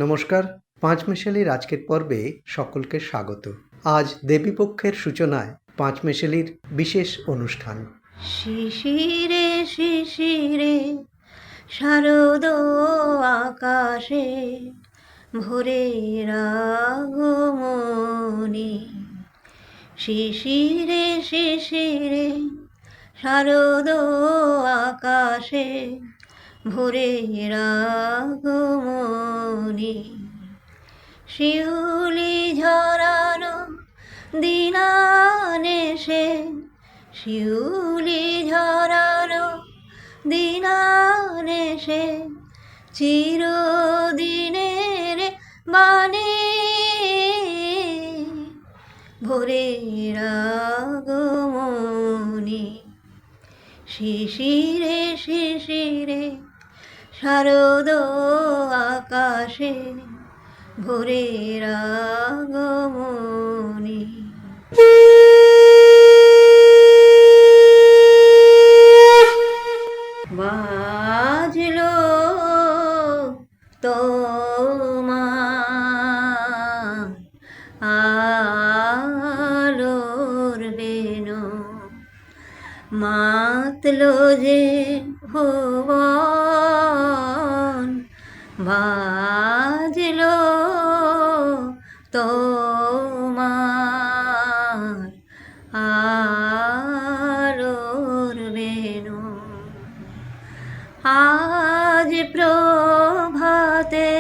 নমস্কার, পাঁচমেশালির আজকের পর্বে সকলকে স্বাগত। আজ দেবীপক্ষের সূচনায় পাঁচমেশালির বিশেষ অনুষ্ঠান। শিশিরে শিশিরে শারদ আকাশে ভোরের আগমনী। শিশিরে শিশিরে শারদ আকাশে ভোরের আগমনী। শিউলি ঝরানো দিনানেশে, শিউলি ঝরানো দিনানেশে চিরদিনের বাণী। ভোরের আগমনী। শিশিরে শিশিরে শারদ আকাশে ভোরের আগমনী। বাজলো তোমার আলোর বেনু, মাতলো যে ভুবন। বাজলো তোমার আলোর বেনু। আজ প্রভাতে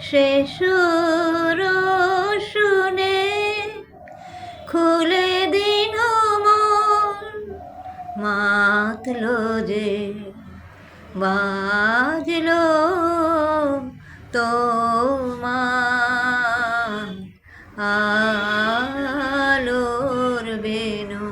সে সুর শুনে খুলে দিন মন। মাতলো যে বাজলো তোমার আলোর বেনু।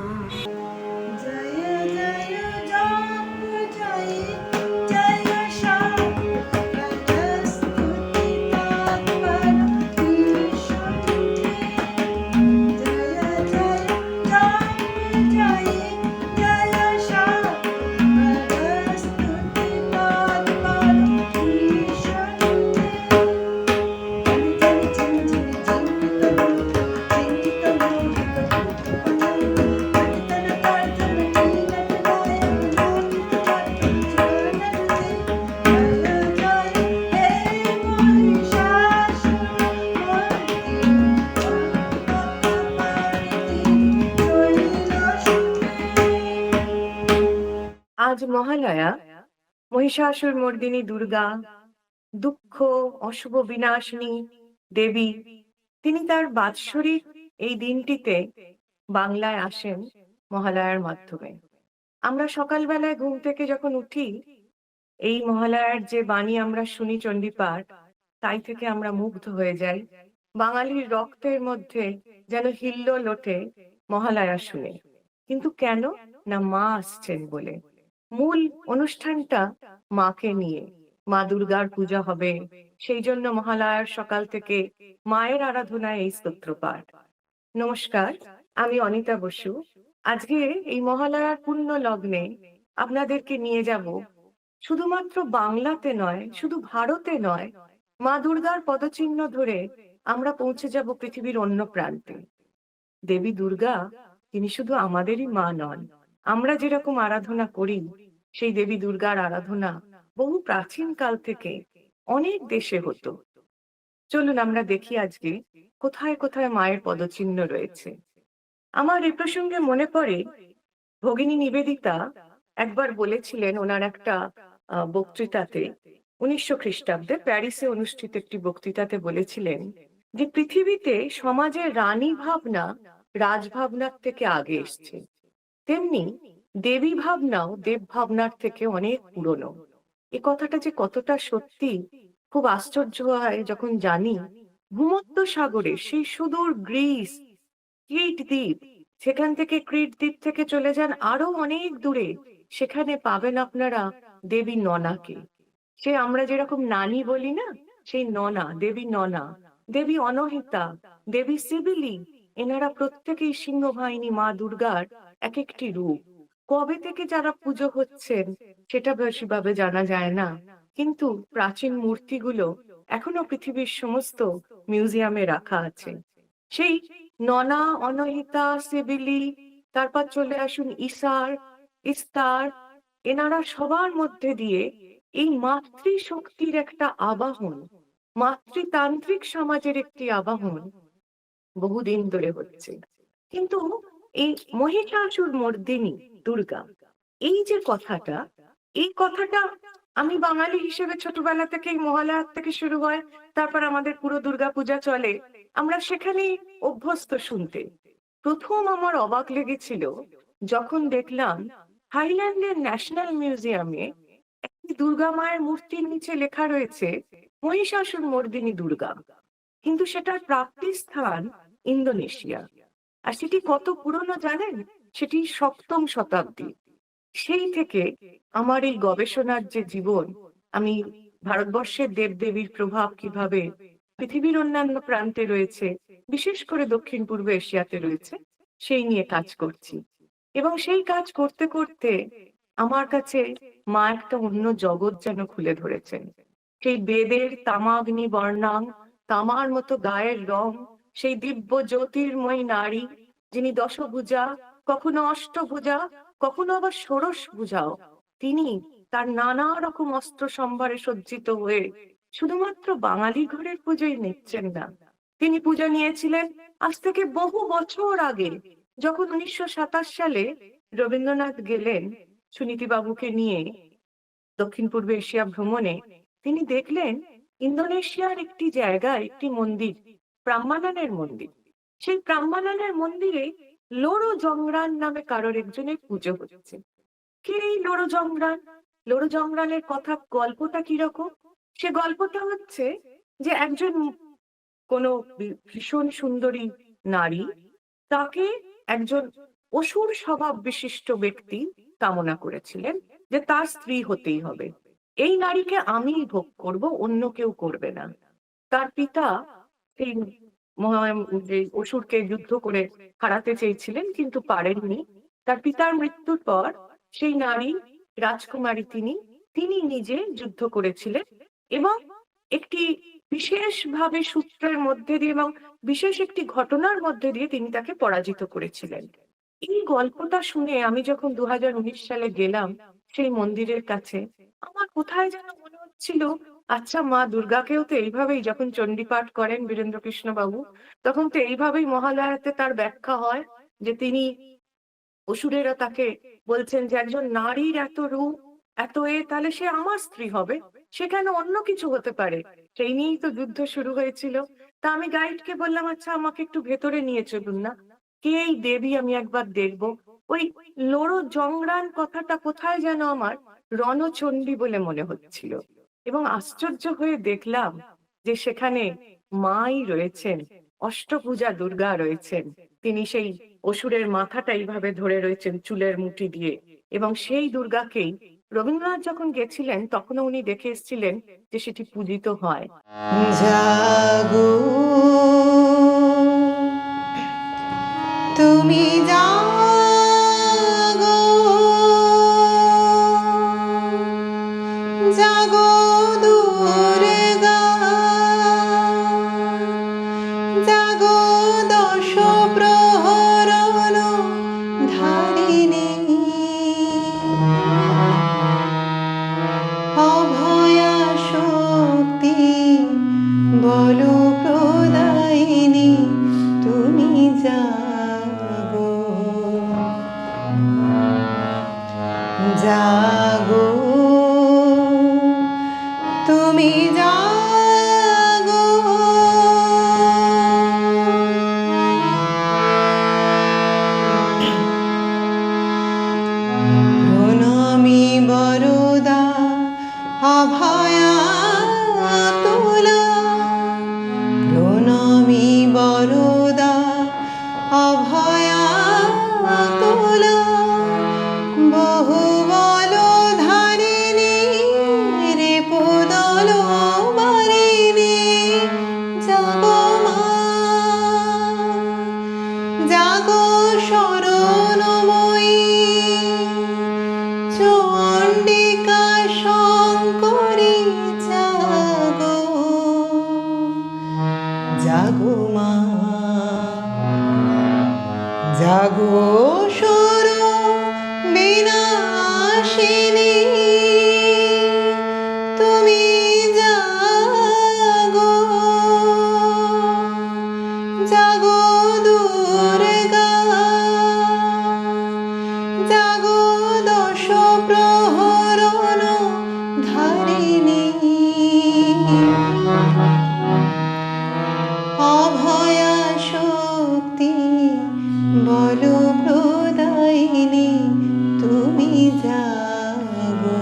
আজ মহালয়া, মহিষাসুর মর্দিনী দুর্গা, দুঃখ অশুভ বিনাশিনী দেবী, তিনি তার বাৎসরিক এই দিনটিতে বাংলায় আসেন মহালয়ার মাধ্যমে। আমরা সকালবেলায় ঘুম থেকে যখন উঠি, এই মহালয়ার যে বাণী আমরা শুনি চণ্ডীপাঠ, তাই থেকে আমরা মুগ্ধ হয়ে যাই। বাঙালির রক্তের মধ্যে যেন হিল্লোল ওঠে মহালয়া শুনে। কিন্তু কেন? না, মা আসছেন বলে। মূল অনুষ্ঠানটা মাকে নিয়ে, মা দুর্গার পূজা হবে, সেই জন্য মহালয়ার সকাল থেকে মায়ের আরাধনায় এই স্তোত্রপাঠ। নমস্কার, আমি অনিতা বসু। আজকে এই মহালয়ার পুণ্য লগ্নে আপনাদেরকে নিয়ে যাব শুধুমাত্র বাংলাতে নয়, শুধু ভারতে নয়, মা দুর্গার পদচিহ্ন ধরে আমরা পৌঁছে যাব পৃথিবীর অন্য প্রান্তে। দেবী দুর্গা তিনি শুধু আমাদেরই মা নন। আমরা যেরকম আরাধনা করি, সেই দেবী দুর্গার আরাধনা বহু প্রাচীন কাল থেকে অনেক দেশে হতো। চলুন আমরা দেখি আজকে কোথায় কোথায় মায়ের পদচিহ্ন রয়েছে। আমার এ প্রসঙ্গে মনে পড়ে ভগিনী নিবেদিতা একবার বলেছিলেন ওনার একটা বক্তৃতাতে, 1900 খ্রিস্টাব্দে প্যারিসে অনুষ্ঠিত একটি বক্তৃতাতে বলেছিলেন যে পৃথিবীতে সমাজের রানী ভাবনা রাজভাবনার থেকে আগে এসছে, তেমনি দেবী ভাবনাও দেব ভাবনার থেকে অনেক পুরনো। এ কথাটা যে কতটা সত্যি খুব আশ্চর্য হয় যখন জানি ভূমধ্য সাগরে সেই সুদূর গ্রিস, ক্রিট দ্বীপ, সেখান থেকে ক্রিট দ্বীপ থেকে চলে যান আরো অনেক দূরে, সেখানে পাবেন আপনারা দেবী ননাকে। সে আমরা যেরকম নানি বলি না, সেই ননা, দেবী ননা, দেবী অনহিতা, দেবী সিবিলি, এনারা প্রত্যেকেই সিংহবাহিনী মা দুর্গার এক একটি রূপ। কবে থেকে যারা পুজো হচ্ছেন সেটা বেশিভাবে জানা যায় না, কিন্তু প্রাচীন মূর্তিগুলো এখনো পৃথিবীর সমস্ত মিউজিয়ামে রাখা আছে। সেই ননা, অনহিতা, সেবিলি, তারপর চলে আসুন ইসার, ইস্তার, এনারা সবার মধ্যে দিয়ে এই মাতৃশক্তির একটা আবাহন, মাতৃতান্ত্রিক সমাজের একটি আবাহন বহুদিন ধরে হচ্ছে। কিন্তু এই মহিষাসুর মর্দিনী দুর্গা, এই যে কথাটা, এই কথাটা আমি বাঙালি হিসেবে ছোটবেলা থেকেই মহালয়ার থেকে শুরু হয়, তারপর আমাদের পুরো দুর্গাপূজা চলে, আমরা সেখানেই অভ্যস্ত শুনতে। প্রথম আমার অবাক লেগেছিল যখন দেখলাম থাইল্যান্ডের ন্যাশনাল মিউজিয়ামে একটি দুর্গা মায়ের মূর্তির নিচে লেখা রয়েছে মহিষাসুর মর্দিনী দুর্গা, কিন্তু সেটার প্রাপ্তি স্থান ইন্দোনেশিয়া। আর সেটি কত পুরনো জানেন? সেটি ৭ম শতাব্দী। সেই থেকে আমার এই গবেষণার যে জীবন, আমি ভারতবর্ষের দেবদেবীর প্রভাব কিভাবে পৃথিবীর অন্যান্য প্রান্তে রয়েছে, বিশেষ করে দক্ষিণ পূর্ব এশিয়াতে রয়েছে, সেই নিয়ে কাজ করছি। এবং সেই কাজ করতে করতে আমার কাছে মা একটা অন্য জগৎ যেন খুলে ধরেছেন। সেই বেদের তামাগ্নি বর্ণাং, তামার মতো গায়ের রং, সেই দিব্য জ্যোতির্ময়ী নারী, যিনি দশভুজা, কখনো অষ্টভুজা, কখনো আবার ষোড়শ ভুজাও, তিনি তার নানা রকম অস্ত্র সম্ভারে সজ্জিত হয়ে শুধুমাত্র বাঙালি ঘরের পুজোই নিচ্ছেন না, তিনি পূজা নিয়েছিলেন আজ থেকে বহু বছর আগে, যখন ১৯২৭ সালে রবীন্দ্রনাথ গেলেন সুনীতি বাবুকে নিয়ে দক্ষিণ পূর্ব এশিয়া ভ্রমণে। তিনি দেখলেন ইন্দোনেশিয়ার একটি জায়গায় একটি মন্দির, প্রাম্বানানের মন্দির। সেই প্রাম্বানানের মন্দিরে লোড়ো জংরান নামে কারোর একজনের পুজো হচ্ছে। কে এই লোড়ো জংরান? লোড়ো জংরানের কথা, গল্পটা কিরকম? সে গল্পটা হচ্ছে যে একজন কোনো ভীষণ সুন্দরী নারী, তাকে একজন অসুর স্বভাব বিশিষ্ট ব্যক্তি কামনা করেছিলেন যে তার স্ত্রী হতেই হবে, এই নারীকে আমিই ভোগ করব, অন্য কেউ করবে না। তার পিতা এই যে অসুরকে যুদ্ধ করে হারাতে চেয়েছিলেন কিন্তু পারেননি। তার পিতার মৃত্যুর পর সেই নারী, রাজকুমারী তিনি, তিনি নিজে যুদ্ধ করেছিলেন এবং একটি বিশেষভাবে সূত্রের মধ্যে দিয়ে এবং বিশেষ একটি ঘটনার মধ্যে দিয়ে তিনি তাকে পরাজিত করেছিলেন। এই গল্পটা শুনে আমি যখন ২০১৯ সালে গেলাম সেই মন্দিরের কাছে, আমার কোথায় যেন মনে হচ্ছিল, আচ্ছা মা দুর্গাকেও তো এইভাবেই, যখন চণ্ডীপাঠ করেন বীরেন্দ্রকৃষ্ণ বাবু, তখন তো এইভাবেই মহালয়াতে তার ব্যাখ্যা হয় যে তিনি, অসুরেরা তাকে বলছেন যে একজন নারীর এত রূপ, এত তাহলে সে আমার স্ত্রী হবে, সে কেন অন্য কিছু হতে পারে? সেই নিয়েই তো যুদ্ধ শুরু হয়েছিল। তা আমি গাইডকে বললাম, আচ্ছা আমাকে একটু ভেতরে নিয়ে চলুন না, কে এই দেবী, আমি একবার দেখবো। ওই লোড়ো জংরান কথাটা কোথায় যেন আমার রণচণ্ডী বলে মনে হচ্ছিল, এবং আশ্চর্য হয়ে দেখলাম যে সেখানে মাই রয়েছেন, অষ্টভুজা দুর্গা রয়েছেন। তিনি সেই অসুরের মাথাটা এইভাবে ধরে রয়েছেন চুলের মুঠি দিয়ে, এবং সেই দুর্গাকেই রবীন্দ্রনাথ যখন গেছিলেন তখনও উনি দেখে এসেছিলেন যে সেটি পূজিত হয়। জাগো তুমি জাগো, জাগো দুর্গা, জাগো দশ প্রহরণ ধারিণী, অভয়া শক্তি বল প্রদায়িনী, তুমি জাগো, জাগো তুমি জাগো। প্রণামী বরদা অভয়া তুলা, প্রণামী বরদা অভয়া তুলা, বহু বল ধারিণী রিপুদল বারিণী, জাগো মা, জাগো শরণময়ী, চণ্ডিকা শঙ্করী, আসেনি তুমি জাগো জাগো দুর্গা জাগো দশ প্রহরণ ধারিণী অভয়া শক্তি বল প্রদায়িনী তুমি জাগো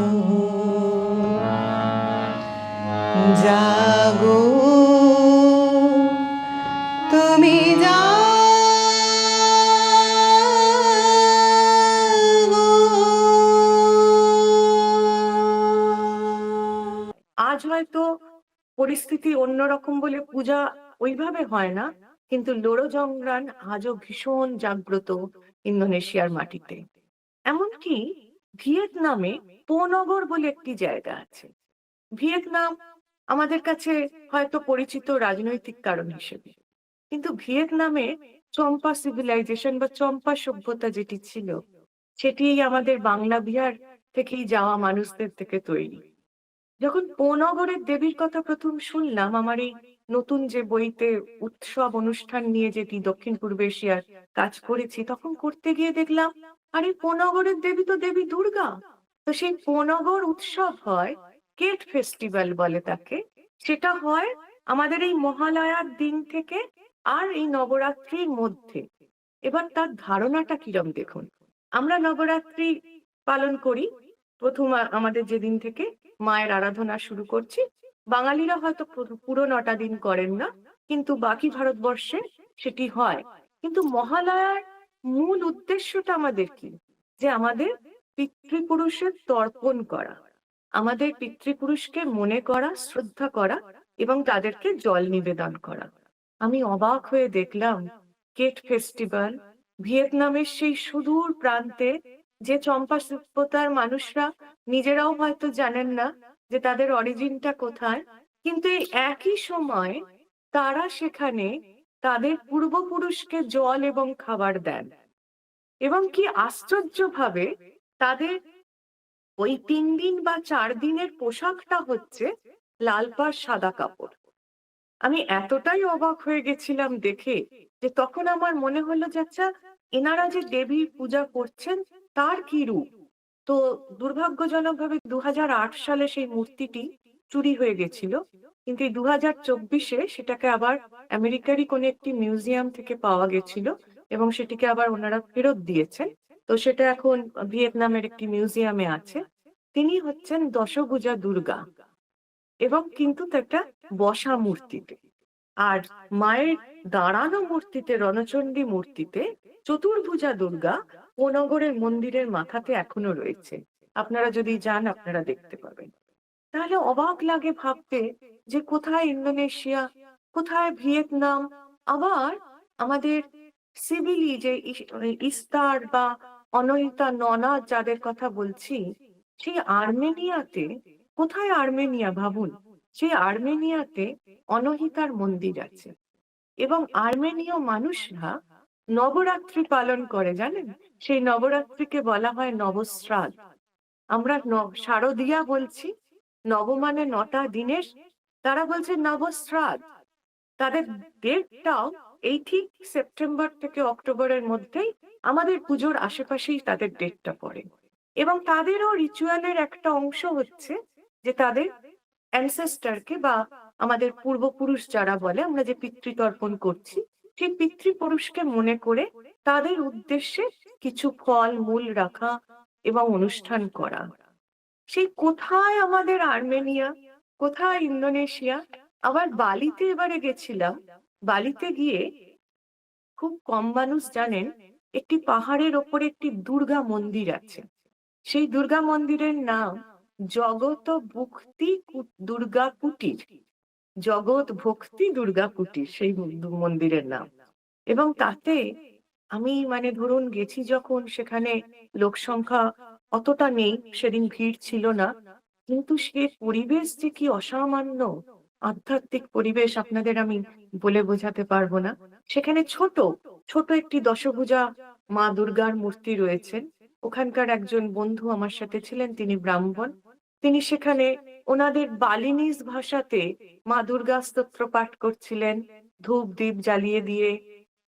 জাগো তুমি আজ হয়তো পরিস্থিতি অন্যরকম বলে পূজা ওইভাবে হয় না, কিন্তু লোরো জংরান আজও ভীষণ জাগ্রত ইন্দোনেশিয়ার মাটিতে। এমনকি ভিয়েতনামে পোনগর বলে একটি জায়গা আছে। ভিয়েতনাম আমাদের কাছে হয়তো পরিচিত রাজনৈতিক কারণ হিসেবে, কিন্তু ভিয়েতনামে চম্পা সিভিলাইজেশন বা চম্পা সভ্যতা যেটি ছিল, সেটি আমাদের বাংলা বিহার থেকেই যাওয়া মানুষদের থেকে তৈরি। যখন পোনগরের দেবীর কথা প্রথম শুনলাম, আমার এই নতুন যে বইতে উৎসব অনুষ্ঠান নিয়ে যেটি দক্ষিণ পূর্ব এশিয়ার কাজ করেছি, তখন করতে গিয়ে দেখলাম আরে পোনগরের দেবী তো দেবী দুর্গা। তো সেই পোনগর উৎসব হয়, কেট ফেস্টিভ্যাল বলে তাকে। সেটা হয় আমাদের এই মহালয়ার দিন থেকে আর এই নবরাত্রির মধ্যে। এবার তার ধারণাটা কিরম দেখুন। আমরা নবরাত্রি পালন করি প্রথম আমাদের যেদিন থেকে মায়ের আরাধনা শুরু করছি। বাঙালিরা হয়তো পুরো 9টা দিন করেন না, কিন্তু বাকি ভারতবর্ষে সেটি হয়। কিন্তু মহালয়ার মূল উদ্দেশ্যটা আমাদের কি? যে আমাদের পিতৃপুরুষের তর্পণ করা, আমাদের পিতৃপুরুষকে মনে করা, শ্রদ্ধা করা এবং তাদেরকে জল নিবেদন করা। আমি অবাক হয়ে দেখলাম কেট ফেস্টিভ্যাল ভিয়েতনামের সেই সুদূর প্রান্তে, যে চম্পা সভ্যতার মানুষরা নিজেরাও হয়তো জানেন না যে তাদের অরিজিনটা কোথায়, কিন্তু এই একই সময় তারা সেখানে তাদের পূর্বপুরুষকে জল এবং খাবার দেন। এবং কি আশ্চর্যভাবে তাদের ওই 3 দিন বা 4 দিনের পোশাকটা হচ্ছে লাল পাড় সাদা কাপড়। আমি এতটাই অবাক হয়ে গেছিলাম দেখে, যে তখন আমার মনে হলো যে আচ্ছা, এনারা যে দেবীর পূজা করছেন তার কি রূপ। তো দুর্ভাগ্যজনকভাবে 2008 সালে সেই মূর্তিটি চুরি হয়ে গেছিল, কিন্তু এই 2024-এ সেটাকে আবার আমেরিকারই কোন একটি মিউজিয়াম থেকে পাওয়া গেছিল এবং সেটিকে আবার ওনারা ফেরত দিয়েছেন। তো সেটা এখন ভিয়েতনামের একটি মিউজিয়ামে আছে। তিনি হচ্ছেন দশভুজা দুর্গা, এবং কিন্তু একটা বসা মূর্তিতে। আর মায়ের দাঁড়ানো মূর্তিতে, রণচণ্ডী মূর্তিতে চতুর্ভুজা দুর্গা পোনগরের মন্দিরের মাথাতে এখনো রয়েছে। আপনারা যদি যান আপনারা দেখতে পাবেন। তাহলে অবাক লাগে ভাবতে যে কোথায় ইন্দোনেশিয়া, কোথায় ভিয়েতনাম, আবার আমাদের সিভিলি যে ইস্তার বা অনহিতা ননাদ যাদের কথা বলছি, সেই আর্মেনিয়াতে, কোথায় আর্মেনিয়া ভাবুন, সেই আর্মেনিয়াতে অনহিতার মন্দির আছে। এবং আর্মেনীয় মানুষরা নবরাত্রি পালন করে, জানেন? সেই নবরাত্রিকে বলা হয় নবশ্রাদ্ধ। আমরা শারদীয়া বলছি, নব মানে 9টা দিনের, তারা বলছে নবশ্রাদ্ধ। তাদের ডেটটাও এই ঠিক সেপ্টেম্বর থেকে অক্টোবরের মধ্যেই, আমাদের পুজোর আশেপাশেই তাদের ডেটটা পড়ে। এবং তাদেরও রিচুয়ালের একটা অংশ হচ্ছে যে তাদের অ্যানসেস্টারকে বা আমাদের পূর্বপুরুষ যারা বলে, আমরা যে পিতৃতর্পণ করছি, সেই পিতৃপুরুষকে মনে করে তাদের উদ্দেশ্যে কিছু ফল মূল রাখা এবং অনুষ্ঠান করা। সেই কোথায় আমাদের আর্মেনিয়া, কোথায় ইন্দোনেশিয়া। আবার বালিতে এবারে গেছিলাম। বালিতে গিয়ে খুব কম মানুষ জানেন, একটি পাহাড়ের ওপরে একটি দুর্গা মন্দির আছে। সেই দুর্গা মন্দিরের নাম জগত ভক্তি দুর্গা কুটির। জগৎ ভক্তি দুর্গা কুটির সেই মন্দিরের নাম। এবং তাতে আমি মানে ধরুন গেছি যখন, সেখানে লোক সংখ্যা অতটা নেই, সেদিন ভিড় ছিল না, কিন্তু সে পরিবেশ যে কি অসামান্য আধ্যাত্মিক পরিবেশ আপনাদের আমি বলে বোঝাতে পারবো না। সেখানে ছোট ছোট একটি দশভুজা মা দুর্গার মূর্তি রয়েছেন, ওখানকার একজন বন্ধু আমার সাথে ছিলেন, তিনি ব্রাহ্মণ। তিনি সেখানে ওনাদের বালিনিজ ভাষাতে মা দুর্গা স্তোত্র পাঠ করছিলেন, ধূপ দীপ জ্বালিয়ে দিয়ে,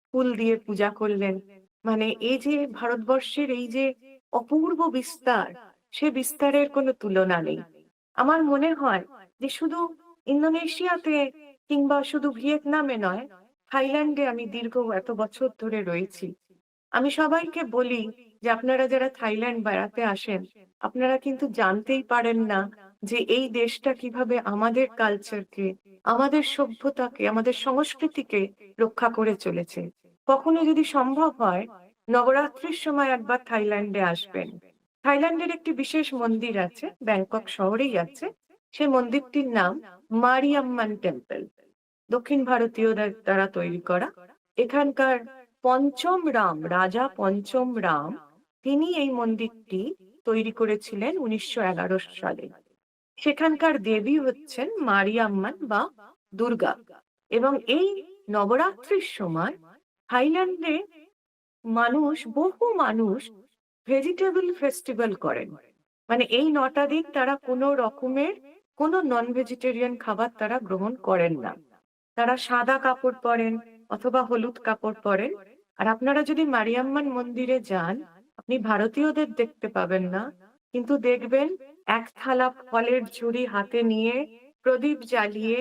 ফুল দিয়ে পূজা করলেন। মানে এই যে ভারতবর্ষের এই যে অপূর্ব বিস্তার, সে বিস্তারের কোনো তুলনা নেই। আমার মনে হয় যে শুধু ইন্দোনেশিয়াতে কিংবা শুধু ভিয়েতনামে নয়, থাইল্যান্ডে আমি দীর্ঘ এত বছর ধরে রয়েছি। আমি সবাইকে বলি যে আপনারা যারা থাইল্যান্ড বেড়াতে আসেন, আপনারা কিন্তু জানতেই পারেন না যে এই দেশটা কিভাবে আমাদের কালচারকে, আমাদের সভ্যতাকে, আমাদের সংস্কৃতিকে রক্ষা করে চলেছে। কখনো যদি সম্ভব হয়, নবরাত্রির সময় একবার থাইল্যান্ডে আসবেন। থাইল্যান্ডের একটি বিশেষ মন্দির আছে, ব্যাংকক শহরেই আছে। সেই মন্দিরটির নাম মারিয়াম্মান টেম্পল, দক্ষিণ ভারতীয়দের দ্বারা তৈরি করা। এখানকার পঞ্চম রাম, রাজা পঞ্চম রাম, তিনি এই মন্দিরটি তৈরি করেছিলেন 1911 সালে। সেখানকার দেবী হচ্ছেন মারিয়াম্মান বা দুর্গা। এবং এই নবরাত্রির সময় থাইল্যান্ডে বহু মানুষ ভেজিটেবল ফেস্টিভ্যাল করেন। মানে এই 9টা দিন তারা কোনো রকমের কোনো নন ভেজিটেরিয়ান খাবার তারা গ্রহণ করেন না। তারা সাদা কাপড় পরেন অথবা হলুদ কাপড় পরেন। আর আপনারা যদি মারিয়াম্মান মন্দিরে যান, আপনি ভারতীয়দের দেখতে পাবেন না, কিন্তু দেখবেন এক থালা ফলের ঝুড়ি হাতে নিয়ে, প্রদীপ জ্বালিয়ে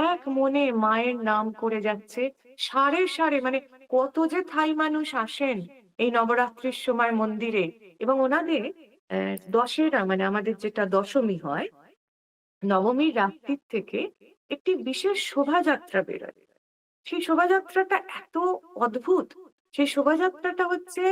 এক মনে মায়ের নাম করে যাচ্ছে। সারে সারে, মানে কত যে থাই মানুষ আসেন এই নবরাত্রির সময় মন্দিরে। এবং ওনাদের দশেরা, মানে আমাদের যেটা দশমী হয়, নবমীর রাত্রির থেকে একটি বিশেষ শোভাযাত্রা বেরোয়। সেই শোভাযাত্রাটা এত অদ্ভুত। সেই শোভাযাত্রাটা হচ্ছে,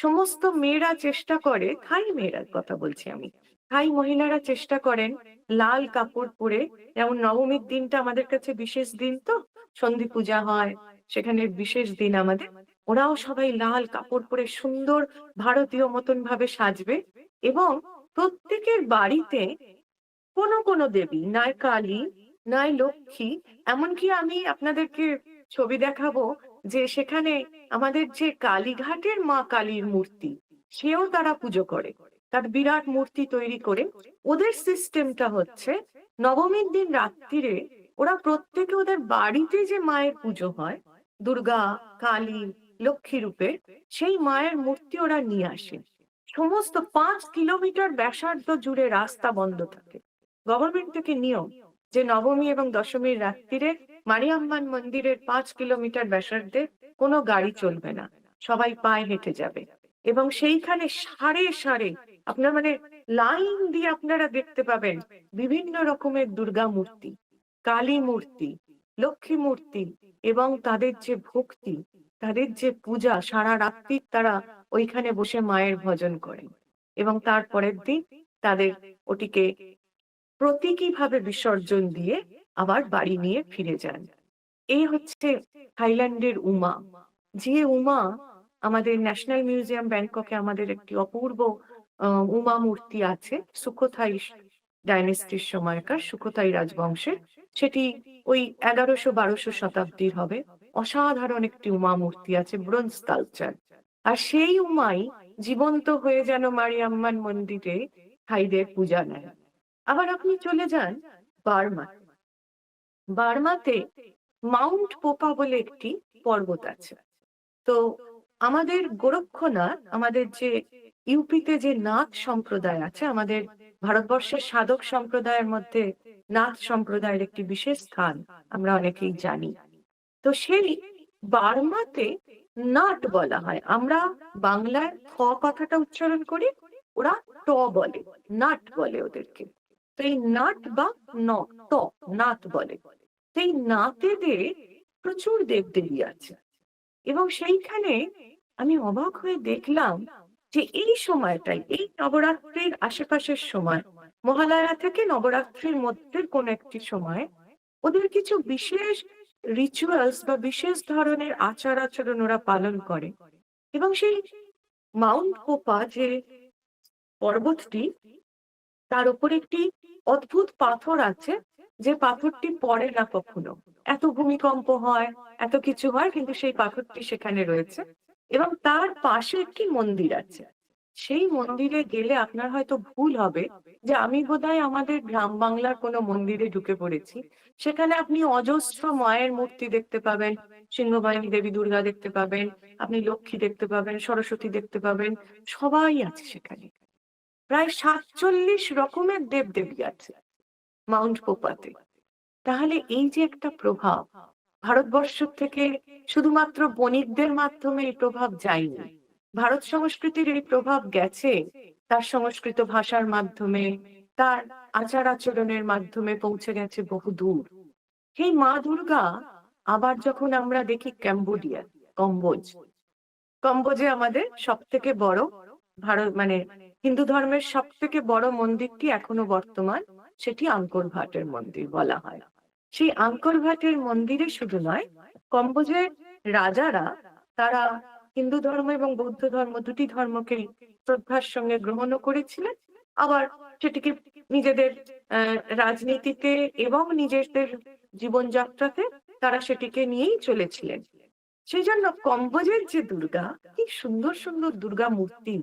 সমস্ত মেয়েরা চেষ্টা করে, থাই মেয়েরার কথা বলছি আমি, থাই মহিলারা চেষ্টা করেন লাল কাপড় পরে, যেমন নবমীর দিনটা আমাদের কাছে বিশেষ দিন, তো সন্ধি পূজা হয়, সেখানে বিশেষ দিন আমাদের। ওরাও সবাই লাল কাপড় পরে সুন্দর ভারতীয় মতন ভাবে সাজবে। এবং প্রত্যেকের বাড়িতে কোনো কোনো দেবী, নয় কালী, নয় লক্ষ্মী, এমনকি আমি আপনাদেরকে ছবি দেখাবো যে সেখানে আমাদের যে কালীঘাটের মা কালীর মূর্তি, সেও তারা পুজো করে। তার বিরাট মূর্তি তৈরি করে। ওদের সিস্টেমটা হচ্ছে, নবমীর দিন রাত্রিরে ওরা প্রত্যেকে ওদের বাড়িতে যে মায়ের পুজো হয়, দুর্গা, কালী, লক্ষ্মী রূপে, সেই মায়ের মূর্তি ওরা নিয়ে আসে। সমস্ত 5 কিলোমিটার ব্যাসার্ধ জুড়ে রাস্তা বন্ধ থাকে। গভর্নমেন্ট থেকে নিয়ম যে নবমী এবং দশমীর রাত্রিরে মারিয়াম্মান মন্দিরের 5 কিলোমিটার ব্যাসার্ধে কোনো গাড়ি চলবে না, সবাই পায়ে হেঁটে যাবে। এবং সেইখানে সারে সারে আপনার, মানে লাইন দিয়ে আপনারা দেখতে পাবেন বিভিন্ন রকমের দুর্গা মূর্তি, কালী মূর্তি, লক্ষ্মী মূর্তি, এবং তাদের যে ভক্তি, তাদের যে পূজা, সারা রাত্রি তারা ওইখানে বসে মায়ের ভজন করেন। এবং তারপরের দিন তাদের ওটিকে প্রতীকী ভাবে বিসর্জন দিয়ে আবার বাড়ি নিয়ে ফিরে যান। এই হচ্ছে থাইল্যান্ডের উমা। যে উমা, আমাদের ন্যাশনাল মিউজিয়াম ব্যাংককে আমাদের একটি অপূর্ব উমা মূর্তি আছে, সুখোথাই ডাইনেস্টির সময়কার, সুখোথাই রাজবংশের। সেটি ওই 1100-1200 শতাব্দীর হবে। অসাধারণ একটি উমা মূর্তি আছে, ব্রোঞ্জ স্কাল্পচার। আর সেই উমাই জীবন্ত হয়ে যেন মারিয়াম্মান মন্দিরে থাইদের পূজা নেয়। আবার আপনি চলে যান বার্মা। বার্মাতে মাউন্ট পোপা বলে একটি পর্বত আছে। তো আমাদের গোরক্ষনাথ, আমাদের যে ইউপিতে যে নাথ সম্প্রদায় আছে, আমাদের ভারতবর্ষের সাধক সম্প্রদায়ের মধ্যে নাথ সম্প্রদায়ের একটি বিশেষ স্থান আমরা অনেকেই জানি। তো সেই বার্মাতে নাট বলা হয়। আমরা বাংলায় থ কথাটা উচ্চারণ করি, ওরা ট বলে, নাট বলে ওদেরকে। তো এই নাট বা ত, নাথ বলে। সেই নাথেদের প্রচুর দেবদেবী আছে। এবং সেইখানে আমি অবাক হয়ে দেখলাম যে এই সময়টাই, এই নবরাত্রির আশেপাশের সময়, মহালয়া থেকে নবরাত্রির মধ্যে কোন একটি সময়, ওদের কিছু বিশেষ রিচুয়ালস বা বিশেষ ধরনের আচার আচরণ ওরা পালন করে। এবং সেই মাউন্ট পোপা যে পর্বতটি, তার উপর একটি অদ্ভুত পাথর আছে, যে পাথরটি পড়ে না কখনো। এত ভূমিকম্প হয়, এত কিছু হয়, কিন্তু সেই পাথরটি সেখানে রয়েছে। এবং তার পাশে একটি মন্দির আছে। সেই মন্দিরে গেলে আপনার হয়তো ভুল হবে যে আমি বোধহয় আমাদের গ্রাম বাংলার কোনো মন্দিরে ঢুকে পড়েছি। সেখানে আপনি অজস্র মায়ের মূর্তি দেখতে পাবেন, সিংহবাহিনী দেবী দুর্গা দেখতে পাবেন, আপনি লক্ষ্মী দেখতে পাবেন, সরস্বতী দেখতে পাবেন, সবাই আছে সেখানে। প্রায় ৪৭ রকমের দেবদেবী আছে মাউন্ট পোপাতে। তাহলে এই যে একটা প্রভাব, ভারতবর্ষ থেকে শুধুমাত্র বণিকদের মাধ্যমে এই প্রভাব যায়নি, ভারত সংস্কৃতির এই প্রভাব গেছে তার সংস্কৃত ভাষার মাধ্যমে, তার আচার আচরণের মাধ্যমে পৌঁছে গেছে বহু দূর। সেই মা দুর্গা আবার যখন আমরা দেখি ক্যাম্বোডিয়া, কম্বোজ, কম্বোজে আমাদের সব থেকে বড় ভারত মানে হিন্দু ধর্মের সব থেকে বড় মন্দিরটি এখনো বর্তমান, সেটি আঙ্কর ভাটের মন্দির বলা হয়। সেই আঙ্কর ভাটের মন্দিরে শুধু নয়, কম্বোজের রাজারা তারা হিন্দু ধর্ম এবং বৌদ্ধ ধর্ম দুটি ধর্মকে শ্রদ্ধার সঙ্গে গ্রহণও করেছিলেন, আবার সেটিকে নিজেদের রাজনীতিতে এবং নিজেদের জীবনযাত্রাতে তারা সেটিকে নিয়েই চলেছিলেন। সেই জন্য কম্বোজের যে দুর্গা, কি সুন্দর সুন্দর দুর্গা মূর্তি,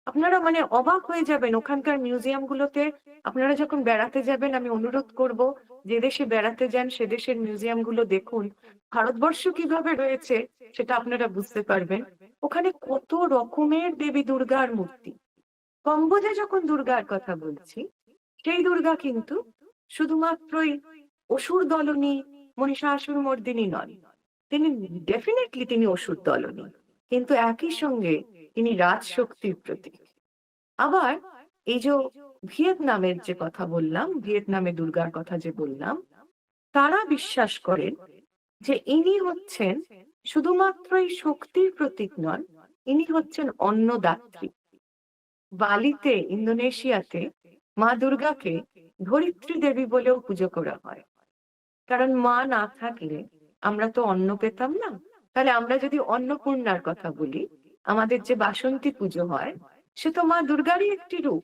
আপনারা মানে অবাক হয়ে যাবেন। ওখানকার মিউজিয়াম গুলোতে আপনারা যখন বেড়াতে যাবেন, আমি অনুরোধ করব যে দেশে বেড়াতে যান সে দেশের মিউজিয়াম গুলো দেখুন, ভারতবর্ষ কিভাবে রয়েছে সেটা আপনারা বুঝতে পারবেন। ওখানে কত রকমের দেবী দুর্গার মূর্তি। কম্বোজে যখন দুর্গার কথা বলছি, সেই দুর্গা কিন্তু শুধুমাত্রই অসুর দলনী, মহিষাসুর মর্দিনী নন। তিনি ডেফিনেটলি তিনি অসুর দলনী, কিন্তু একই সঙ্গে তিনি রাজশক্তির প্রতীক। আবার এই যে ভিয়েতনামের যে কথা বললাম, ভিয়েতনামে দুর্গার কথা যে বললাম, তারা বিশ্বাস করেন যে ইনি হচ্ছেন শুধুমাত্রই শক্তির প্রতীক নন, ইনি হচ্ছেন অন্নদাত্রী। বালিতে, ইন্দোনেশিয়াতে মা দুর্গাকে ধরিত্রী দেবী বলেও পুজো করা হয়, কারণ মা না থাকলে আমরা তো অন্ন পেতাম না। তাহলে আমরা যদি অন্নপূর্ণার কথা বলি, আমাদের যে বাসন্তী পুজো হয় সে তো মা দুর্গারই একটি রূপ।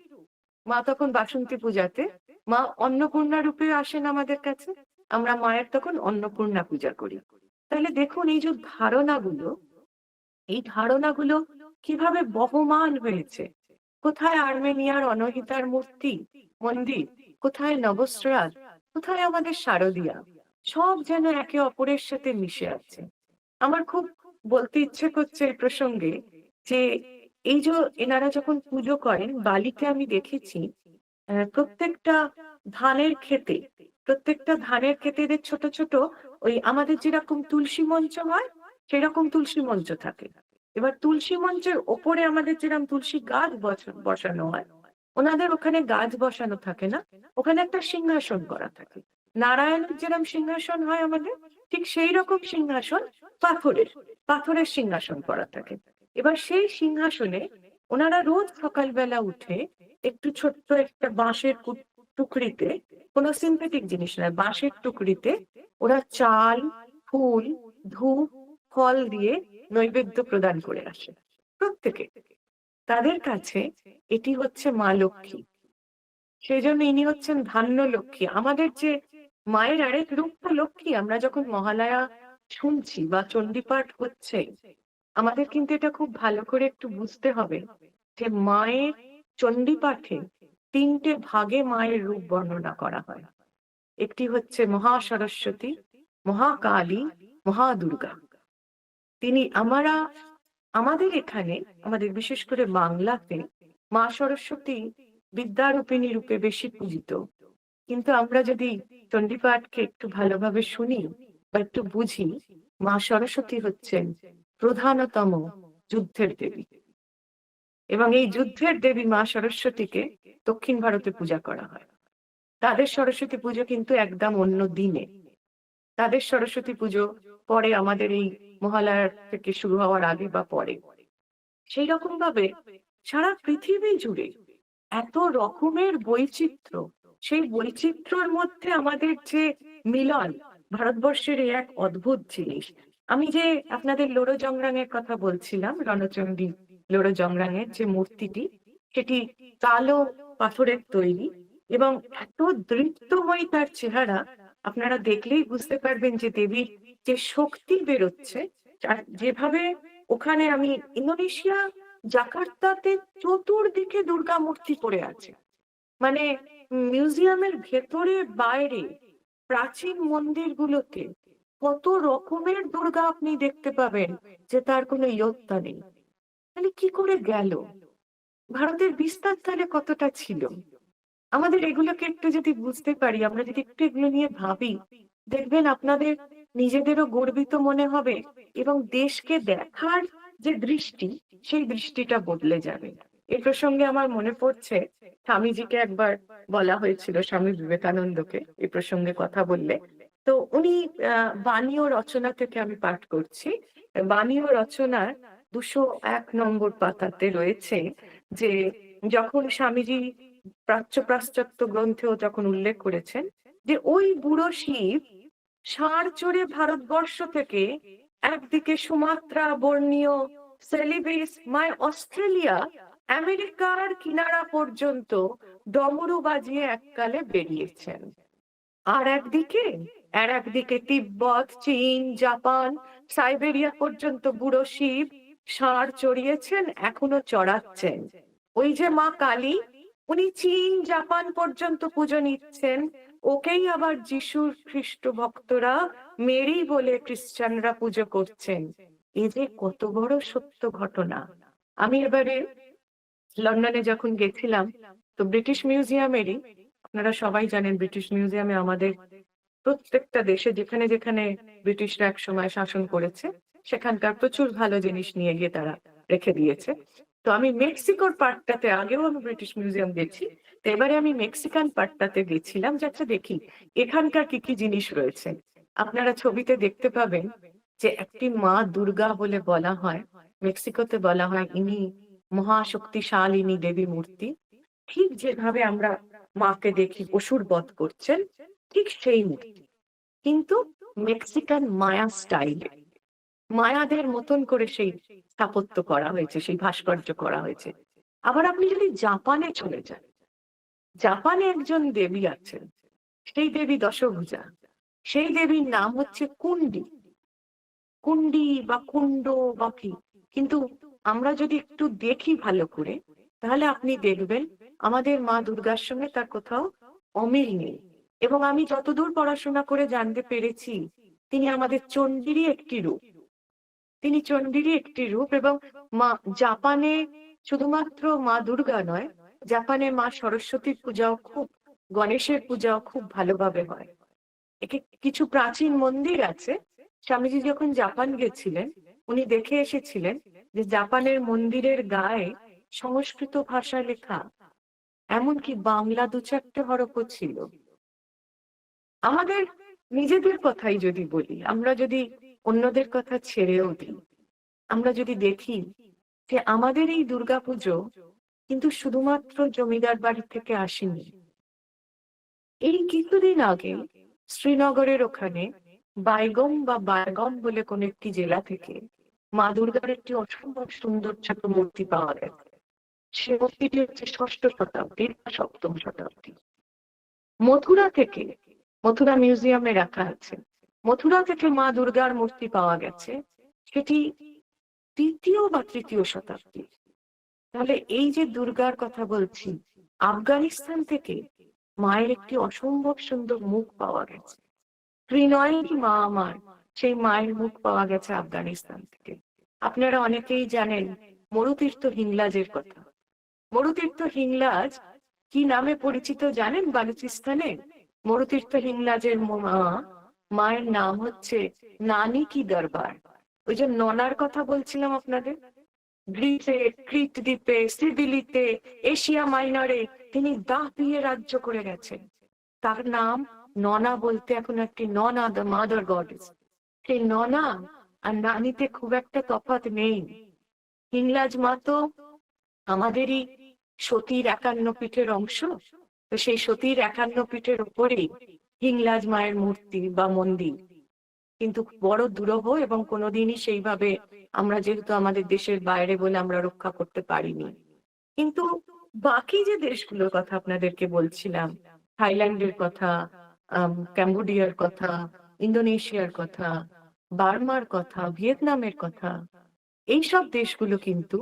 মা তখন বাসন্তী পূজাতে মা অন্নপূর্ণা রূপে আসেন আমাদের কাছে, আমরা মায়ের তখন অন্নপূর্ণা পূজা করি। তাহলে দেখুন এই যে ধারণাগুলো, এই ধারণাগুলো কিভাবে বহমান হয়েছে। কোথায় আর্মেনিয়ার অনহিতার মূর্তি মন্দির, কোথায় নবস্রাত, কোথায় আমাদের শারদীয়া, সব যেন একে অপরের সাথে মিশে আছে। আমার খুব বলতে ইচ্ছে করছে এই প্রসঙ্গে যে এই যে এনারা যখন পুজো করেন বালিতে, আমি দেখেছি প্রত্যেকটা ধানের ক্ষেতে, প্রত্যেকটা ধানের ক্ষেতে এদের ছোট ছোট ওই আমাদের যেরকম তুলসী মঞ্চ হয় সেরকম তুলসী মঞ্চ থাকে। এবার তুলসী মঞ্চের ওপরে আমাদের যেরকম তুলসী গাছ বসানো হয়, ওনাদের ওখানে গাছ বসানো থাকে না, ওখানে একটা সিংহাসন করা থাকে। নারায়ণের যেরকম সিংহাসন হয় আমাদের, ঠিক সেই রকম সিংহাসন পাথরের, পাথরের সিংহাসন করা থাকে। এবার সেই সিংহাসনে ওনারা রোজ সকালবেলা উঠে একটু ছোট্ট একটা বাঁশের টুকরিতে, কোনো সিনথেটিক জিনিস নয়, বাঁশের টুকরিতে ওরা চাল, ফুল, ধূপ, ফল দিয়ে নৈবেদ্য প্রদান করে আসে প্রত্যেকে। তাদের কাছে এটি হচ্ছে মা লক্ষ্মী, সেই জন্য ইনি হচ্ছেন ধান্য লক্ষ্মী। আমাদের যে মায়ের আরেক রূপ তো লক্ষ্মী। আমরা যখন মহালয়া শুনছি বা চণ্ডীপাঠ হচ্ছে, আমাদের কিন্তু এটা খুব ভালো করে একটু বুঝতে হবে যে মায়ের চণ্ডীপাঠে 3টে ভাগে মায়ের রূপ বর্ণনা করা হয়। একটি হচ্ছে মহা সরস্বতী, মহাকালী, মহাদুর্গা। তিনি আমাদের এখানে, আমাদের বিশেষ করে বাংলাতে মা সরস্বতী বিদ্যারূপিণী রূপে বেশি পূজিত, কিন্তু আমরা যদি চণ্ডীপাঠকে একটু ভালোভাবে শুনি বা একটু বুঝি, মা সরস্বতী হচ্ছেন প্রধানতম যুদ্ধের দেবী, এবং এই যুদ্ধের দেবী মা সরস্বতীকে দক্ষিণ ভারতে পূজা করা হয়। তাদের সরস্বতী পুজো কিন্তু একদম অন্য দিনে, তাদের সরস্বতী পুজো পরে আমাদের এই মহালয়ার থেকে শুরু হওয়ার আগে বা পরে। সেই রকম ভাবে সারা পৃথিবী জুড়ে এত রকমের বৈচিত্র্য, সেই বৈচিত্র্যের মধ্যে আমাদের যে মিলন, ভারতবর্ষের এই এক অদ্ভুত জিনিস। আমি যে আপনাদের লোড়ো জংরাঙের কথা বলছিলাম, রণচণ্ডী লোড়ো জংরাঙের যে মূর্তিটি, সেটি কালো পাথরের তৈরি এবং এত দৃপ্তময়ী তার চেহারা, আপনারা দেখলেই বুঝতে পারবেন যে দেবীর যে শক্তি বেরোচ্ছে। যেভাবে ওখানে আমি ইন্দোনেশিয়া জাকার্তাতে চতুর্দিকে দুর্গা মূর্তি পড়ে আছে। মানে মিউজিয়ামের ভেতরে বাইরে প্রাচীন মন্দিরগুলোতে কত রকমের দুর্গা আপনি দেখতে পাবেন যে তার কোনো ইয়ত্তা নেই। তাহলে কি করে গেল? ভারতের বিস্তার তাহলে কতটা ছিল? আমাদের এগুলোকে একটু যদি বুঝতে পারি, আমরা যদি একটু এগুলো নিয়ে ভাবি, দেখবেন আপনাদের নিজেদেরও গর্বিত মনে হবে এবং দেশকে দেখার যে দৃষ্টি, সেই দৃষ্টিটা বদলে যাবে। এ প্রসঙ্গে আমার মনে পড়ছে স্বামীজিকে একবার বলা হয়েছিল, স্বামী বিবেকানন্দকে এ প্রসঙ্গে কথা বললে। তো উনি বাণী ও রচনা থেকে আমি পাঠ করছি। বাণী ও রচনার 201 নম্বর পাতাতে রয়েছে যে যখন স্বামীজি প্রাচ্য পাশ্চাত্য গ্রন্থেও যখন উল্লেখ করেছেন যে ওই বুড়ো শিব ষাঁড় চড়ে ভারতবর্ষ থেকে একদিকে সুমাত্রা, বর্নিও, সেলিবেস, মায় অস্ট্রেলিয়া, আমেরিকার কিনারা পর্যন্ত ডমরু বাজিয়ে এককালে বেরিয়েছেন। আর একদিকে তিব্বত, চীন, জাপান, সাইবেরিয়া পর্যন্ত বুড়ো শিব ষাঁড় চড়িয়েছেন, এখনো চড়াচ্ছেন। ওই যে মা কালী, উনি চীন, জাপান পর্যন্ত পুজো নিচ্ছেন। ওকেই আবার যিশুর খ্রিস্ট ভক্তরা মেরি বলে খ্রিস্টানরা পুজো করছেন। এ যে কত বড় সত্য ঘটনা! আমি এবারে লন্ডনে যখন গেছিলাম, তো ব্রিটিশ মিউজিয়ামেরই, আপনারা সবাই জানেন ব্রিটিশ মিউজিয়ামে আমাদের প্রত্যেকটা দেশে যেখানে যেখানে ব্রিটিশরা এক সময় শাসন করেছে সেখানকার প্রচুর ভালো জিনিস নিয়ে গিয়ে তারা রেখে দিয়েছে। তো আমি মেক্সিকোর পার্টটাতে, আগেও আমি ব্রিটিশ মিউজিয়াম গেছি, তো এবারে আমি মেক্সিকান পার্টটাতে গেছিলাম, যাতে দেখি এখানকার কি কি জিনিস রয়েছে। আপনারা ছবিতে দেখতে পাবেন যে একটি মা দুর্গা বলে বলা হয়, মেক্সিকোতে বলা হয় ইনি মহাশক্তিশালিনী দেবী মূর্তি। ঠিক যেভাবে আমরা মাকে দেখি অসুর বধ করছেন, ঠিক সেই মূর্তি, কিন্তু মেক্সিকান মায়া স্টাইলে, মায়াদের মতন করে সেই স্থাপত্য করা হয়েছে, সেই ভাস্কর্য করা হয়েছে। আবার আপনি যদি জাপানে চলে যান, জাপানে একজন দেবী আছেন, সেই দেবী দশভুজা। সেই দেবীর নাম হচ্ছে কুন্ডি, কুন্ডি বা কুণ্ড বা কি, কিন্তু আমরা যদি একটু দেখি ভালো করে, তাহলে আপনি দেখবেন আমাদের মা দুর্গার সঙ্গে তার কোথাও অমিল নেই। এবং আমি যতদূর পড়াশোনা করে জানতে পেরেছি, তিনি আমাদের চণ্ডীরই একটি রূপ। তিনি চণ্ডীরই একটি রূপ। এবং মা জাপানে শুধুমাত্র মা দুর্গা নয়, জাপানে মা সরস্বতীর পূজাও খুব, গণেশের পূজাও খুব ভালোভাবে হয়। একে কিছু প্রাচীন মন্দির আছে। স্বামীজি যখন জাপান গেছিলেন, উনি দেখে এসেছিলেন যে জাপানের মন্দিরের গায়ে সংস্কৃত ভাষা লেখা, এমনকি বাংলা 2-4টে হরফও ছিল। আমাদের নিজেদের কথাই যদি বলি, আমরা যদি অন্যদের কথা ছেড়েও দিই, আমরা যদি দেখি যে আমাদের এই দুর্গাপুজো কিন্তু শুধুমাত্র জমিদার বাড়ি থেকে আসেনি। এই কিছুদিন আগে শ্রীনগরের ওখানে বাইগম বা বায়গম বলে কোন একটি জেলা থেকে মা দুর্গার একটি অসম্ভব সুন্দর ছোট মূর্তি পাওয়া গেছে। সে মূর্তিটি হচ্ছে 6ষ্ঠ শতাব্দীর বা 7ম শতাব্দী। মথুরা থেকে, মথুরা মিউজিয়ামে রাখা আছে, মথুরা থেকে মা দুর্গার মূর্তি পাওয়া গেছে, সেটি 2য় বা 3য় শতাব্দী। তাহলে এই যে দুর্গার কথা বলছি, আফগানিস্তান থেকে মায়ের একটি অসম্ভব সুন্দর মুখ পাওয়া গেছে। ত্রিনয়নী মা আমার, সেই মায়ের মুখ পাওয়া গেছে আফগানিস্তান থেকে। আপনারা অনেকেই জানেন মরুতীর্থ হিংলাজের কথা। মরুতীর্থ হিংলাজ কি নামে পরিচিত জানেন বালুচিস্তানে? মরুতীর্থ হিংলাজের মায়ের নাম হচ্ছে নানি কি দরবার। ওই যে ননার কথা বলছিলাম আপনাদের, গ্রিসে, ক্রিট দ্বীপে, সিডিলিতে, এশিয়া মাইনরে তিনি দাপিয়ে রাজ্য করে গেছেন। তার নাম ননা বলতে এখন একটি ননা, দ্য মাদার গডেস। সেই ননা আর নানিতে খুব একটা তফাৎ নেই। হিংলাজ মা তো আমাদেরই সতীর 51 পীঠের অংশ। তো সেই সতীর 51 পীঠের উপরেই হিংলাজ মায়ের মূর্তি বা মন্দির, কিন্তু বড় দুরূহ এবং কোনোদিনই সেইভাবে আমরা, যেহেতু আমাদের দেশের বাইরে বলে, আমরা রক্ষা করতে পারিনি। কিন্তু বাকি যে দেশগুলোর কথা আপনাদেরকে বলছিলাম, থাইল্যান্ডের কথা, ক্যাম্বোডিয়ার কথা, ইন্দোনেশিয়ার কথা, বার্মার কথা, ভিয়েতনামের কথা, এইসব দেশগুলো কিন্তু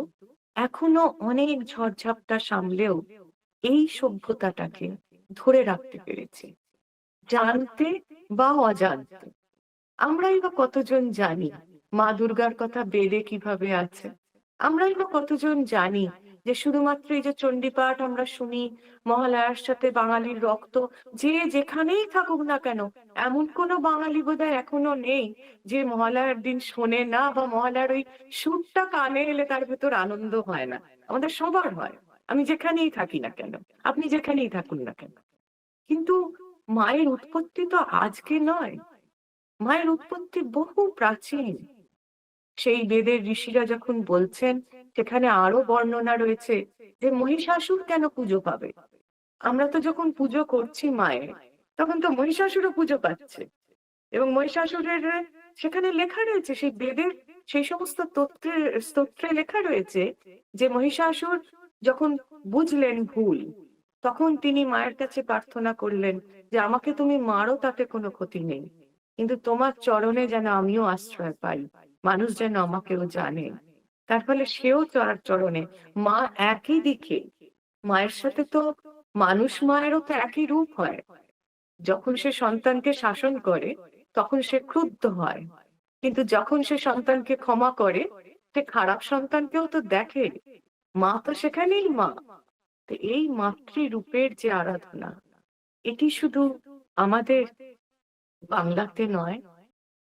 এখনো অনেক ঝড়ঝাপটা সামলেও এই সভ্যতাটাকে ধরে রাখতে পেরেছে, জানতে বা অজান্তে। আমরাই বা কতজন জানি মা দুর্গার কথা বেদে কিভাবে আছে? আমরাই বা কতজন জানি যে শুধুমাত্র এই যে চণ্ডীপাঠ আমরা শুনি, মহালয়ার সাথে বাঙালির রক্ত, যে যেখানেই থাকুক না কেন, এমন কোনো বাঙালি বোধহয় এখনো নেই যে মহালয়ার দিন শোনে না বা মহালয়ার ওই সুরটা কানে এলে তার ভেতর আনন্দ হয় না। আমাদের সবার হয়। আমি যেখানেই থাকি না কেন, আপনি যেখানেই থাকুন না কেন। কিন্তু মায়ের উৎপত্তি তো আজকে নয়, মায়ের উৎপত্তি বহু প্রাচীন। সেই বেদের ঋষিরা যখন বলছেন, সেখানে আরো বর্ণনা রয়েছে যে মহিষাসুর কেন পুজো পাবে। আমরা তো যখন পুজো করছি মায়ের, তখন তো মহিষাসুরও পুজো পাচ্ছে, এবং মহিষাসুরের সেখানে লেখা রয়েছে, সেই বেদের সেই সমস্ত স্তোত্রে লেখা রয়েছে যে মহিষাসুর যখন বুঝলেন ভুল, তখন তিনি মায়ের কাছে প্রার্থনা করলেন যে আমাকে তুমি মারো, তাতে কোনো ক্ষতি নেই, কিন্তু তোমার চরণে যেন আমিও আশ্রয় পাই, মানুষ যেন আমাকেও জানে। তার ফলে সেও তার চরণে, মা একই দিকে, মায়ের সাথে তো মানুষ মায়েরও তো একই রূপ হয়। যখন সে সন্তানকে শাসন করে তখন সে ক্রুদ্ধ হয়, কিন্তু যখন সে সন্তানকে ক্ষমা করে, সে খারাপ সন্তানকেও তো দেখে। মা তো সেখানেই মা। তো এই মাতৃরূপের যে আরাধনা, এটি শুধু আমাদের বাংলাতে নয়,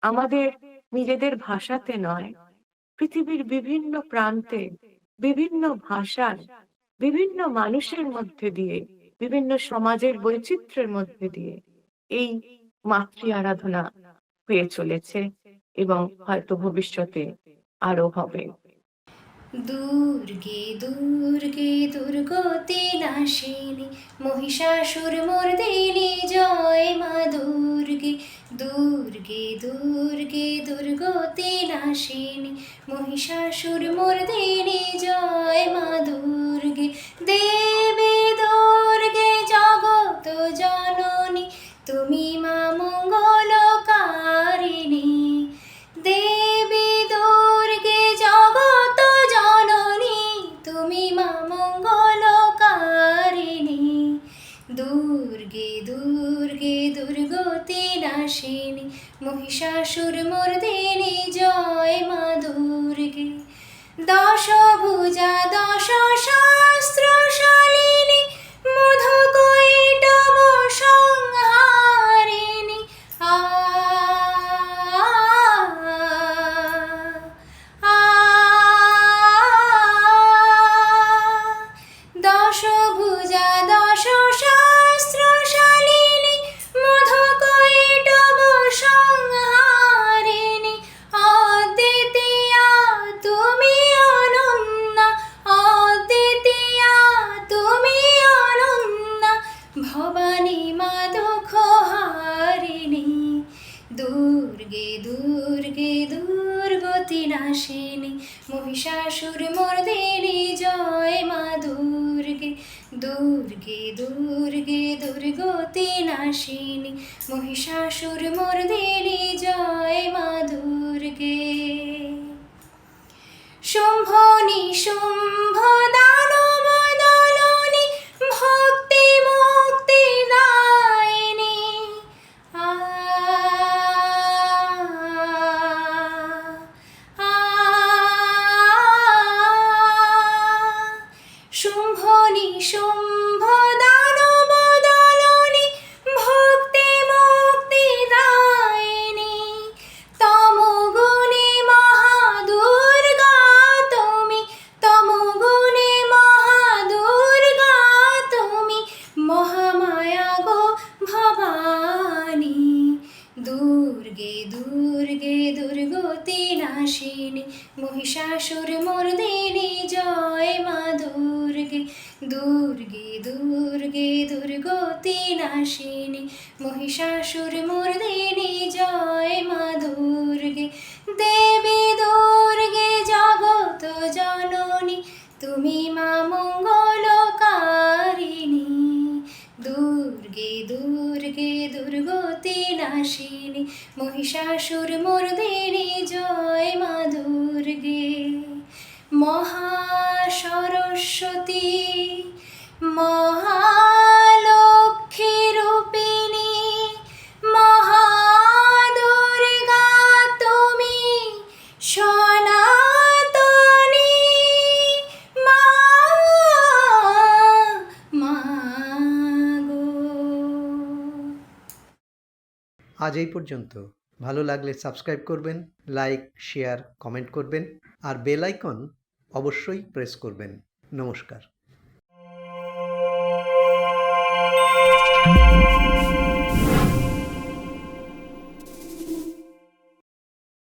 আমাদের নিজেদের ভাষাতে নয়, পৃথিবীর বিভিন্ন প্রান্তে, বিভিন্ন ভাষায়, বিভিন্ন মানুষের মধ্যে দিয়ে, বিভিন্ন সমাজের বৈচিত্র্যের মধ্যে দিয়ে এই মাতৃ আরাধনা হয়ে চলেছে, এবং হয়তো ভবিষ্যতে আরো হবে। দুর্গে দুর্গে দুর্গতি নাশিনী মহিষাসুর মর্দিনী জয় মা দুর্গে। দুর্গে দুর্গে দুর্গতি নাশিনী মহিষাসুর মর্দিনী জয় মা দুর্গে। দেবী দুর্গে জগত জননী তুমি মা মঙ্গলকারিণী। দেবী দুর্গে জগত জননী তুমি মা মঙ্গলকারিণী। দুর্গে দুর্গে দুর্গতি নাশিনী মহিষাসুর মর্দিনী জয় মা দুর্গে। দশভুজা দশ শাস্ত্র শালিনী মধুকৈটভ সংহারিণী। আ দশভুজা দশ শাস্ত্র শালিনী মধুকৈটভ সংহারিণী। অদ্বিতীয়া তুমি অনন্যা, অদ্বিতীয়া তুমি অনন্যা, ভবানী মা দুঃখ হারিণী। দুর্গে দুর্গে দুর্গতি নাশিনী মহিষাসুর মর্দিনী জয় মা দুর্গে। দুর্গে দুর্গে দুর্গতি নাশিনী মহিষাসুর মর্দিনী জয় মা দুর্গে। শুম্ভ নিশুম্ভ দানব দলনী ভক্তি মুক্তি দায়িনী। আ শুম্ভ নিশুম্ভ দানব দলনী ভক্তি মুক্তি দায়িনী। তমগুণে মহাদুর্গা তুমি, তমগুণে মহাদুর্গা তুমি, মহামায়া গো ভবানী। দুর্গে দুর্গে দুর্গতি নাশিনী মহিষাসুর মর্দিনী জয় মা দুর্গে। দুর্গে দুর্গে দুর্গতি নাশিনী মহিষাসুর মর্দিনী জয় মা দুর্গে। দেবী দুর্গে জগত জননী তুমি মা মঙ্গলকারিণী। দুর্গে দুর্গে দুর্গতি নাশিনী মহিষাসুর মর্দিনী জয় মা দুর্গে। মহাসরস্বতী মহালক্ষ্মী রূপিণী মহাদুর্গা তুমি সনাতনী মা মা গো। আজ এই পর্যন্ত। ভালো লাগলে সাবস্ক্রাইব করবেন, লাইক, শেয়ার, কমেন্ট করবেন আর বেল আইকন অবশ্যই প্রেস করবেন। নমস্কার।